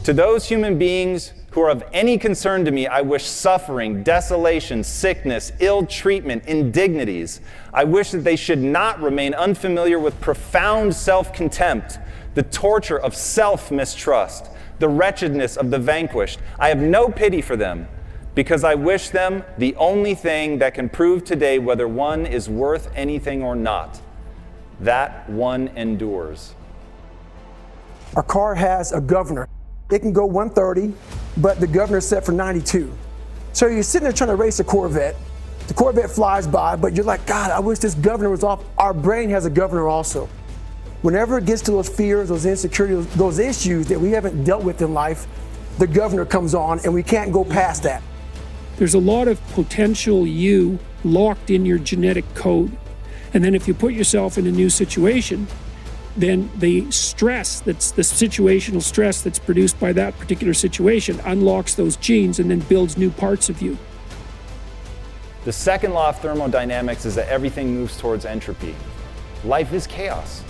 To those human beings who are of any concern to me, I wish suffering, desolation, sickness, ill treatment, indignities. I wish that they should not remain unfamiliar with profound self-contempt, the torture of self-mistrust, the wretchedness of the vanquished. I have no pity for them, because I wish them the only thing that can prove today whether one is worth anything or not. That one endures. Our car has a governor. It can go 130, but the governor's set for 92. So you're sitting there trying to race a Corvette. The Corvette flies by, but you're like, God, I wish this governor was off. Our brain has a governor also. Whenever it gets to those fears, those insecurities, those issues that we haven't dealt with in life, the governor comes on and we can't go past that. There's a lot of potential you locked in your genetic code. And then if you put yourself in a new situation, then the stress, that's the situational stress that's produced by that particular situation, unlocks those genes and then builds new parts of you. The second law of thermodynamics is that everything moves towards entropy. Life is chaos.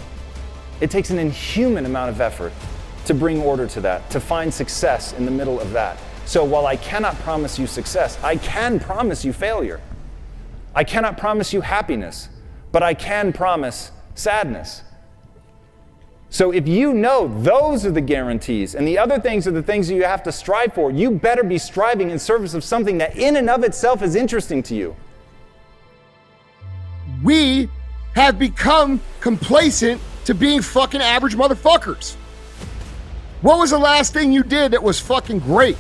It takes an inhuman amount of effort to bring order to that, to find success in the middle of that. So while I cannot promise you success, I can promise you failure. I cannot promise you happiness, but I can promise sadness. So if you know those are the guarantees and the other things are the things that you have to strive for, you better be striving in service of something that in and of itself is interesting to you. We have become complacent to being fucking average motherfuckers. What was the last thing you did that was fucking great?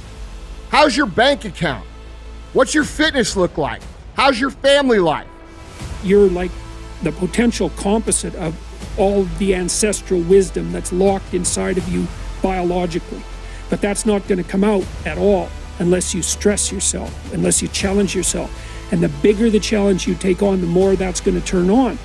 How's your bank account? What's your fitness look like? How's your family life? You're like the potential composite of all the ancestral wisdom that's locked inside of you biologically. But that's not going to come out at all unless you stress yourself, unless you challenge yourself. And the bigger the challenge you take on, the more that's going to turn on.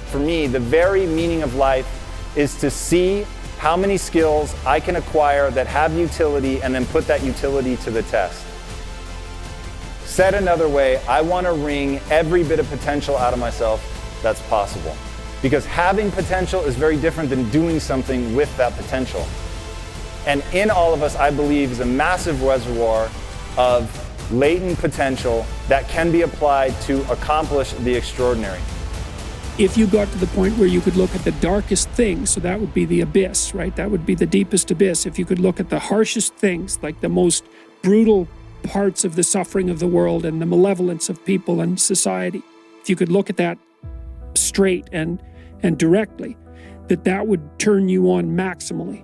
For me, the very meaning of life is to see how many skills I can acquire that have utility and then put that utility to the test. Said another way, I want to wring every bit of potential out of myself that's possible. Because having potential is very different than doing something with that potential. And in all of us, I believe, is a massive reservoir of latent potential that can be applied to accomplish the extraordinary. If you got to the point where you could look at the darkest things, so that would be the abyss, right? That would be the deepest abyss. If you could look at the harshest things, like the most brutal parts of the suffering of the world and the malevolence of people and society, if you could look at that straight and directly, that would turn you on maximally.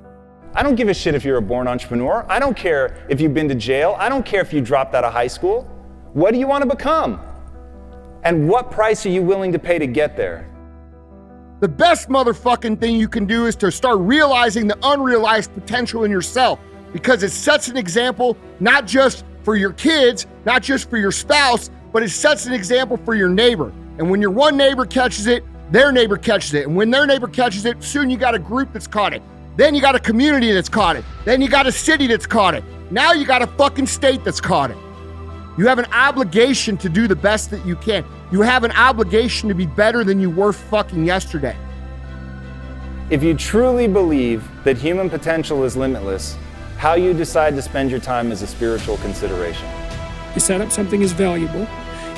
I don't give a shit if you're a born entrepreneur. I don't care if you've been to jail. I don't care if you dropped out of high school. What do you want to become? And what price are you willing to pay to get there? The best motherfucking thing you can do is to start realizing the unrealized potential in yourself, because it sets an example not just for your kids, not just for your spouse, but it sets an example for your neighbor. And when your one neighbor catches it, their neighbor catches it. And when their neighbor catches it, soon you got a group that's caught it. Then you got a community that's caught it. Then you got a city that's caught it. Now you got a fucking state that's caught it. You have an obligation to do the best that you can. You have an obligation to be better than you were fucking yesterday. If you truly believe that human potential is limitless, how you decide to spend your time is a spiritual consideration. You set up something as valuable.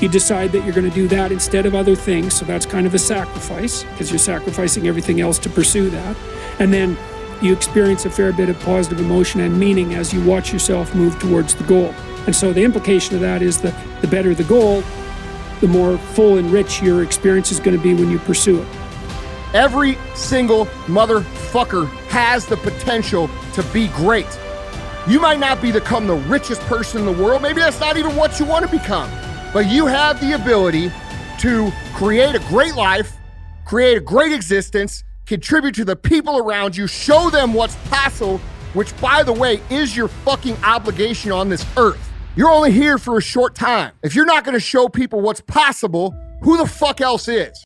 You decide that you're going to do that instead of other things, so that's kind of a sacrifice, because you're sacrificing everything else to pursue that. And then you experience a fair bit of positive emotion and meaning as you watch yourself move towards the goal. And so the implication of that is that the better the goal, the more full and rich your experience is going to be when you pursue it. Every single motherfucker has the potential to be great. You might not become the richest person in the world. Maybe that's not even what you want to become. But you have the ability to create a great life, create a great existence, contribute to the people around you, show them what's possible, which, by the way, is your fucking obligation on this earth. You're only here for a short time. If you're not going to show people what's possible, who the fuck else is?